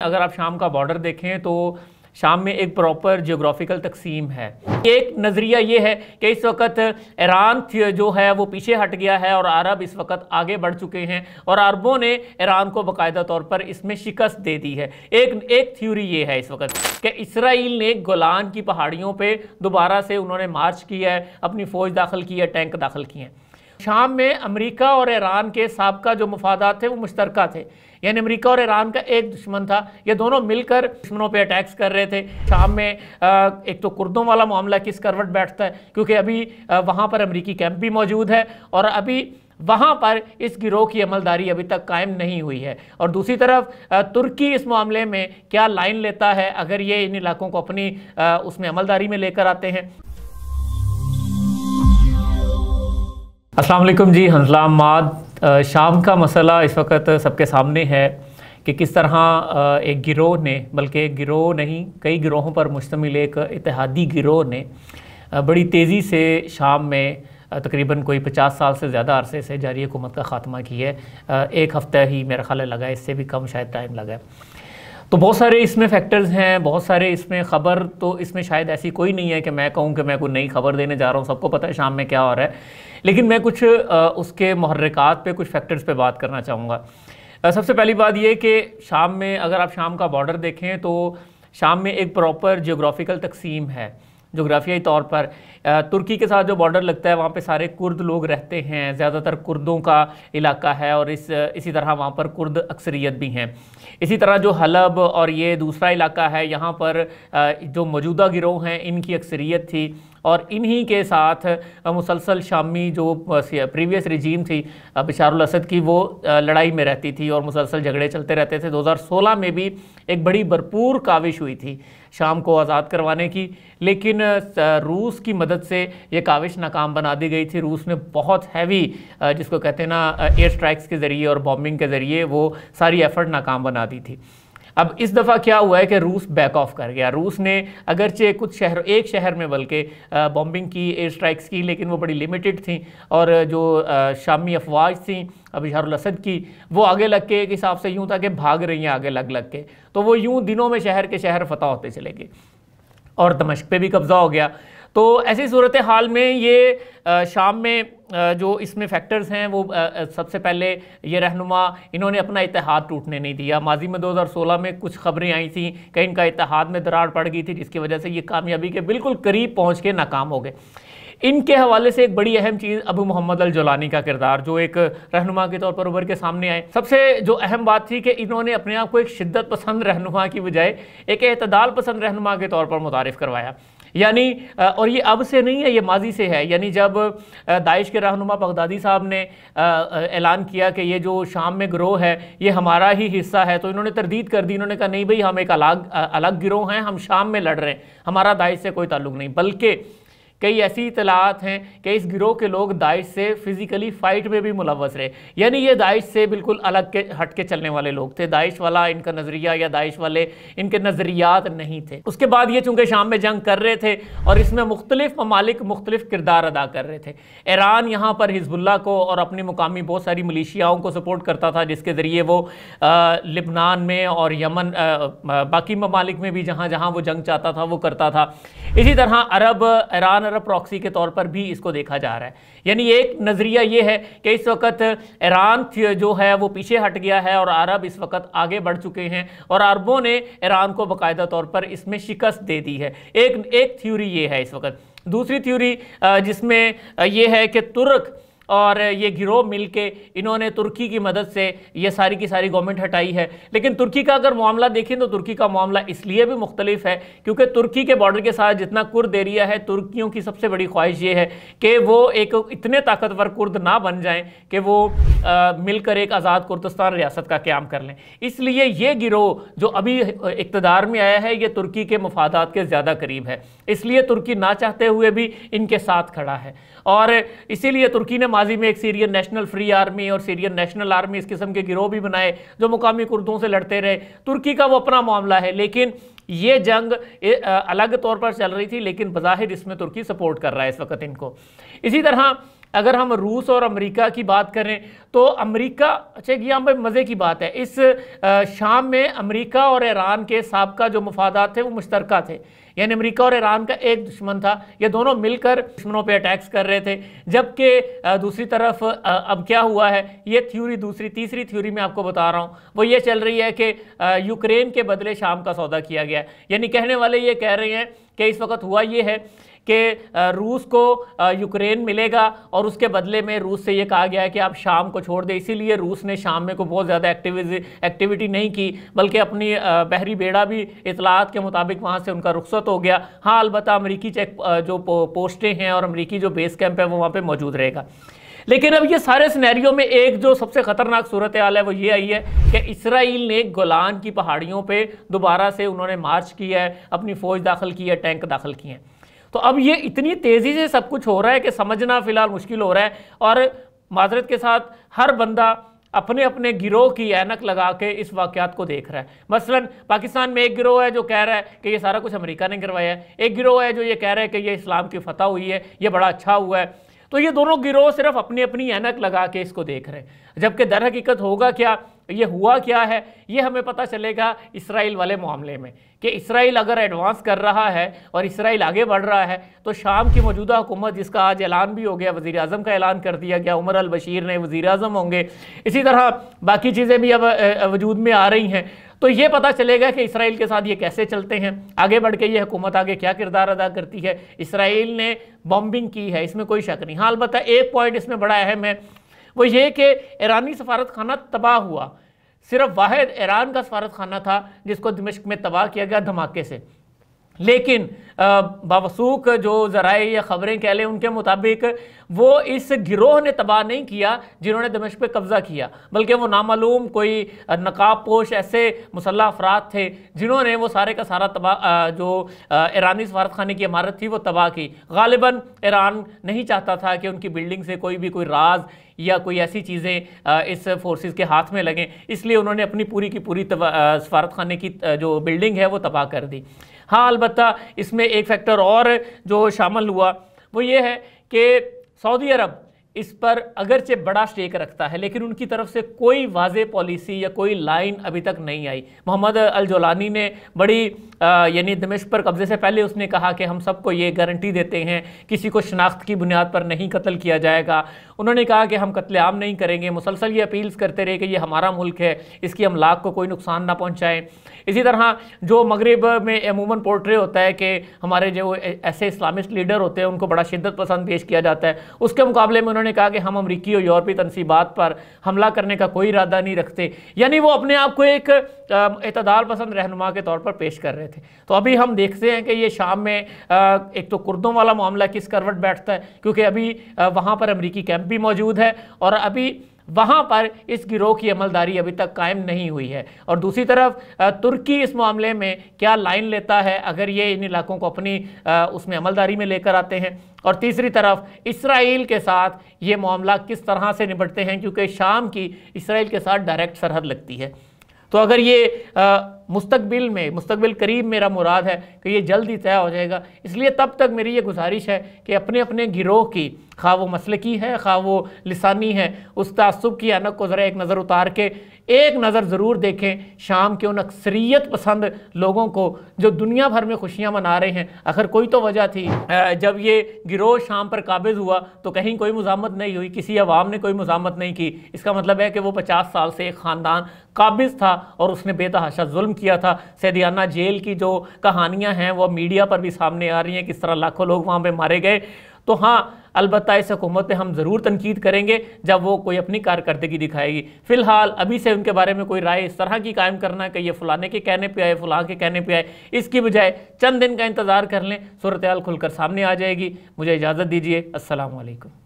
अगर आप शाम का बॉर्डर देखें तो शाम में एक प्रॉपर जियोग्राफिकल तकसीम है। एक नज़रिया ये है कि इस वक्त ईरान जो है वो पीछे हट गया है और अरब इस वक्त आगे बढ़ चुके हैं और अरबों ने ईरान को बाकायदा तौर पर इसमें शिकस्त दे दी है। एक थ्योरी ये है इस वक्त कि इसराइल ने गोलान की पहाड़ियों पे दोबारा से उन्होंने मार्च किया है, अपनी फ़ौज दाखिल की है, टैंक दाखिल किए हैं। शाम में अमेरिका और ईरान के साबका जो मुफादात थे वो मुश्तरका थे, यानी अमेरिका और ईरान का एक दुश्मन था, ये दोनों मिलकर दुश्मनों पे अटैक्स कर रहे थे। शाम में एक तो कुर्दों वाला मामला किस करवट बैठता है, क्योंकि अभी वहाँ पर अमेरिकी कैंप भी मौजूद है और अभी वहाँ पर इस गिरोह की अमलदारी अभी तक कायम नहीं हुई है। और दूसरी तरफ तुर्की इस मामले में क्या लाइन लेता है अगर ये इन इलाकों को अपनी उसमें अमलदारी में लेकर आते हैं। अस्सलाम वालेकुम जी, हंसला अम्माद। शाम का मसला इस वक्त सबके सामने है कि किस तरह एक गिरोह ने, बल्कि एक गिरोह नहीं कई गिरोहों पर मुश्तमिल एक इत्तेहादी गिरोह ने बड़ी तेज़ी से शाम में तकरीबन कोई 50 साल से ज़्यादा अरसे से जारी हुकूमत का ख़ात्मा किया है। एक हफ़्ता ही मेरा ख्याल लगा है, इससे भी कम शायद टाइम लगा है। तो बहुत सारे इसमें फैक्टर्स हैं, बहुत सारे इसमें ख़बर तो इसमें शायद ऐसी कोई नहीं है कि मैं कहूँ कि मैं कोई नई खबर देने जा रहा हूँ, सबको पता है शाम में क्या हो रहा है। लेकिन मैं कुछ उसके मुहर्रिकात पे, कुछ फैक्टर्स पे बात करना चाहूँगा। सबसे पहली बात ये कि शाम में अगर आप शाम का बॉर्डर देखें तो शाम में एक प्रॉपर जियोग्राफिकल तकसीम है। जोग्राफियाई तौर पर तुर्की के साथ जो बॉर्डर लगता है वहाँ पे सारे कुर्द लोग रहते हैं, ज़्यादातर कुर्दों का इलाका है और इसी तरह वहाँ पर कुर्द अक्सरियत भी हैं। इसी तरह जो हलब और ये दूसरा इलाका है, यहाँ पर जो मौजूदा गिरोह हैं इनकी अक्सरियत थी और इन्हीं के साथ मुसलसल शामी जो प्रीवियस रजीम थी बशारुल असद की, वो लड़ाई में रहती थी और मुसलसल झगड़े चलते रहते थे। 2016 में भी एक बड़ी भरपूर काविश हुई थी शाम को आज़ाद करवाने की, लेकिन रूस की मदद से ये काविश नाकाम बना दी गई थी। रूस ने बहुत हैवी, जिसको कहते हैं ना, एयर स्ट्राइक्स के ज़रिए और बॉम्बिंग के ज़रिए वो सारी एफ़र्ट नाकाम बना दी थी। अब इस दफ़ा क्या हुआ है कि रूस बैक ऑफ कर गया। रूस ने अगरचे कुछ शहर, एक शहर में बल्कि बॉम्बिंग की, एयर स्ट्राइक्स की, लेकिन वो बड़ी लिमिटेड थी और जो शामी अफवाज थी बशारुल असद की, वो आगे लग के एक हिसाब से यूँ था कि भाग रही हैं आगे लग लग के, तो वो यूँ दिनों में शहर के शहर फतह होते चले गए और दमिश्क पे भी कब्ज़ा हो गया। तो ऐसी सूरत हाल में ये शाम में जो इसमें फैक्टर्स हैं वो सबसे पहले ये रहनुमा, इन्होंने अपना इत्तेहाद टूटने नहीं दिया। माजी में 2016 में कुछ खबरें आई थी कि इनका इत्तेहाद में दरार पड़ गई थी, जिसकी वजह से ये कामयाबी के बिल्कुल करीब पहुँच के नाकाम हो गए। इनके हवाले से एक बड़ी अहम चीज़ अबू मोहम्मद अल जोलानी का किरदार, जो एक रहनुमा के तौर पर उभर के सामने आए। सबसे जो अहम बात थी कि इन्होंने अपने आप को एक शिद्दत पसंद रहनुमा की बजाय एक एतदाल पसंद रहनुमा के तौर पर मुतारिफ़ करवाया। यानी और ये अब से नहीं है, ये माजी से है। यानी जब दाइश के रहनुमा बगदादी साहब ने ऐलान किया कि ये जो शाम में गिरोह है ये हमारा ही हिस्सा है, तो इन्होंने तरदीद कर दी। इन्होंने कहा नहीं भाई, हम एक अलग गिरोह हैं, हम शाम में लड़ रहे हैं, हमारा दाइश से कोई ताल्लुक़ नहीं। बल्कि कई ऐसी इतलात हैं कि इस गिरोह के लोग दाइश से फ़िज़िकली फ़ाइट में भी मुलव्वस रहे, यानी ये दाइश से बिल्कुल अलग के हट के चलने वाले लोग थे। दाइश वाला इनका नज़रिया या दाइश वाले इनके नज़रियात नहीं थे। उसके बाद ये चूँकि शाम में जंग कर रहे थे और इसमें मुख्तलिफ ममालिक मुख्तलिफ किरदार अदा कर रहे थे। ईरान यहाँ पर हिज़्बुल्लाह को और अपनी मुकामी बहुत सारी मिलिशियाओं को सपोर्ट करता था, जिसके ज़रिए वो लिबनान में और यमन, बाकी ममालिक में भी जहाँ जहाँ वो जंग चाहता था वो करता था। इसी तरह ईरान अरब प्रॉक्सी के तौर पर भी इसको देखा जा रहा है। यानी एक नज़रिया ये है कि इस वक्त ईरान जो है वो पीछे हट गया है और अरब इस वक्त आगे बढ़ चुके हैं और अरबों ने ईरान को बाकायदा तौर पर इसमें शिकस्त दे दी है। एक थ्योरी ये है इस वक्त। दूसरी थ्योरी जिसमें ये है कि तुर्क और ये गिरोह मिलके इन्होंने तुर्की की मदद से ये सारी की सारी गवर्नमेंट हटाई है। लेकिन तुर्की का अगर मामला देखें तो तुर्की का मामला इसलिए भी मुख्तलिफ है क्योंकि तुर्की के बॉर्डर के साथ जितना कुर्द एरिया है, तुर्कियों की सबसे बड़ी ख्वाहिश ये है कि वो एक इतने ताकतवर कुर्द ना बन जाएं कि वो मिलकर एक आज़ाद कुर्दिस्तान रियासत का क़याम कर लें। इसलिए ये गिरोह जो अभी इक़्तिदार में आया है ये तुर्की के मफादात के ज़्यादा करीब है, इसलिए तुर्की ना चाहते हुए भी इनके साथ खड़ा है। और इसीलिए तुर्की ने माजी में एक सीरियन नेशनल फ्री आर्मी और सीरियन नेशनल आर्मी इस किस्म के गिरोह भी बनाए जो मुकामी कुर्दों से लड़ते रहे। तुर्की का वो अपना मामला है, लेकिन ये जंग अलग तौर पर चल रही थी, लेकिन बज़ाहिर इसमें तुर्की सपोर्ट कर रहा है इस वक्त इनको। इसी तरह अगर हम रूस और अमेरिका की बात करें तो अमेरिका, अच्छा यहाँ पर मज़े की बात है, इस शाम में अमेरिका और ईरान के साबका जो मफादात थे वो मुश्तरका थे, यानी अमेरिका और ईरान का एक दुश्मन था, ये दोनों मिलकर दुश्मनों पे अटैक्स कर रहे थे। जबकि दूसरी तरफ अब क्या हुआ है, ये थ्योरी तीसरी थ्योरी मैं आपको बता रहा हूँ, वो ये चल रही है कि यूक्रेन के बदले शाम का सौदा किया गया है। यानी कहने वाले ये कह रहे हैं कि इस वक्त हुआ ये है कि रूस को यूक्रेन मिलेगा और उसके बदले में रूस से ये कहा गया है कि आप शाम को छोड़ दें। इसीलिए रूस ने शाम में को बहुत ज़्यादा एक्टिविटी नहीं की, बल्कि अपनी बहरी बेड़ा भी इतलात के मुताबिक वहाँ से उनका रुखसत हो गया। हाँ, अलबत्ता अमरीकी जो पोस्टें हैं और अमरीकी जो बेस कैंप है वो वहाँ पर मौजूद रहेगा। लेकिन अब ये सारे सिनेरियो में एक जो सबसे ख़तरनाक सूरत हाल है वो ये आई है कि इसराइल ने गोलान की पहाड़ियों पे दोबारा से उन्होंने मार्च किया है, अपनी फ़ौज दाखिल की है, टैंक दाखिल किए हैं। तो अब ये इतनी तेज़ी से सब कुछ हो रहा है कि समझना फ़िलहाल मुश्किल हो रहा है, और माजरत के साथ हर बंदा अपने अपने गिरोह की ऐनक लगा के इस वाक़यात को देख रहा है। मसलन पाकिस्तान में एक गिरोह है जो कह रहा है कि ये सारा कुछ अमेरिका ने करवाया है, एक गिरोह है जो ये कह रहा है कि ये इस्लाम की फतह हुई है, ये बड़ा अच्छा हुआ है। तो ये दोनों गिरोह सिर्फ अपनी अपनी ऐनक लगा के इसको देख रहे हैं, जबकि दर हकीकत होगा क्या, ये हुआ क्या है, ये हमें पता चलेगा इसराइल वाले मामले में, कि इसराइल अगर एडवांस कर रहा है और इसराइल आगे बढ़ रहा है तो शाम की मौजूदा हुकूमत, जिसका आज ऐलान भी हो गया, वज़ीर आज़म का ऐलान कर दिया गया, उमर अल बशीर ने वज़ीर आज़म होंगे, इसी तरह बाकी चीज़ें भी अब वजूद में आ रही हैं। तो ये पता चलेगा कि इसराइल के साथ ये कैसे चलते हैं, आगे बढ़ के ये हुकूमत आगे क्या किरदार अदा करती है। इसराइल ने बॉम्बिंग की है, इसमें कोई शक नहीं। हाँ, अलबत्ता एक पॉइंट इसमें बड़ा अहम है, वो ये कि ईरानी सफारत खाना तबाह हुआ, सिर्फ वाहिद ईरान का सफारत खाना था जिसको दिमश्क में तबाह किया गया धमाके से। लेकिन बावसूख जो ज़राए या ख़बरें कह लें उनके मुताबिक वो इस गिरोह ने तबाह नहीं किया जिन्होंने दमिश्क पे कब्ज़ा किया, बल्कि वो नामालूम कोई नकाब पोश ऐसे मुसल्लह अफराद थे जिन्होंने वो सारे का सारा तबाह जो ईरानी सफारत खाने की इमारत थी वो तबाह की। गालिबन ईरान नहीं चाहता था कि उनकी बिल्डिंग से कोई राज या कोई ऐसी चीज़ें इस फोर्सेस के हाथ में लगें, इसलिए उन्होंने अपनी पूरी की पूरी सफारत खाने की जो बिल्डिंग है वो तबाह कर दी। हाँ, अलबत्ता इसमें एक फैक्टर और जो शामिल हुआ वो ये है कि सऊदी अरब इस पर अगरचे बड़ा स्टेक रखता है, लेकिन उनकी तरफ से कोई वाज़े पॉलिसी या कोई लाइन अभी तक नहीं आई। मोहम्मद अल जोलानी ने बड़ी यानी दमिश्क पर कब्ज़े से पहले उसने कहा कि हम सबको ये गारंटी देते हैं किसी को शनाख्त की बुनियाद पर नहीं कत्ल किया जाएगा। उन्होंने कहा कि हम कत्लेआम नहीं करेंगे, मुसलसल ये अपील्स करते रहे कि ये हमारा मुल्क है, इसकी अमलाक को कोई नुकसान ना पहुँचाएँ। इसी तरह जो मगरिब में अमूमन पोर्ट्रे होता है कि हमारे जो ऐसे इस्लामिस्ट लीडर होते हैं उनको बड़ा शिद्दत पसंद पेश किया जाता है, उसके मुकाबले में उन्होंने कहा कि हम अमरीकी और यूरोपीय तनसीबात पर हमला करने का कोई इरादा नहीं रखते। यानी वो अपने आप को एक इतदाल पसंद रहनुमा के तौर पर पेश कर रहे थे। तो अभी हम देखते हैं कि ये शाम में एक तो कुर्दों वाला मामला किस करवट बैठता है, क्योंकि अभी वहाँ पर अमरीकी कैंप भी मौजूद है और अभी वहाँ पर इस गिरोह की अमलदारी अभी तक कायम नहीं हुई है। और दूसरी तरफ तुर्की इस मामले में क्या लाइन लेता है अगर ये इन इलाकों को अपनी उसमें अमलदारी में लेकर आते हैं, और तीसरी तरफ इसराइल के साथ ये मामला किस तरह से निपटते हैं, क्योंकि शाम की इसराइल के साथ डायरेक्ट सरहद लगती है। तो अगर ये मुस्तकबिल करीब मेरा मुराद है कि ये जल्द ही तय हो जाएगा, इसलिए तब तक मेरी ये गुजारिश है कि अपने अपने गिरोह की, खा वो मसलकी है खा वो लिसानी है, उस तासुब की अनक को ज़रा एक नज़र उतार के एक नज़र ज़रूर देखें शाम के उन अक्सरियत पसंद लोगों को जो दुनिया भर में खुशियाँ मना रहे हैं। आखिर कोई तो वजह थी, जब ये गिरोह शाम पर काबिज़ हुआ तो कहीं कोई मुज़ामत नहीं हुई, किसी अवाम ने कोई मुज़ामत नहीं की। इसका मतलब है कि वो 50 साल से एक ख़ानदान काबिज़ था और उसने बेतहाशा जुल्म किया था। सैदियाना जेल की जो कहानियाँ हैं वो मीडिया पर भी सामने आ रही हैं, किस तरह लाखों लोग वहाँ पर मारे गए। तो हाँ, अलबत्ता इस हुकूमत पे हम ज़रूर तनकीद करेंगे जब वो कोई अपनी कारकर्दगी दिखाएगी। फ़िलहाल अभी से उनके बारे में कोई राय इस तरह की कायम करना कि ये फ़लाने के कहने पे आए, फ़लाँ के कहने पे आए, इसकी बजाय चंद दिन का इंतज़ार कर लें, सूरत हाल खुलकर सामने आ जाएगी। मुझे इजाज़त दीजिए। अस्सलामु अलैकुम।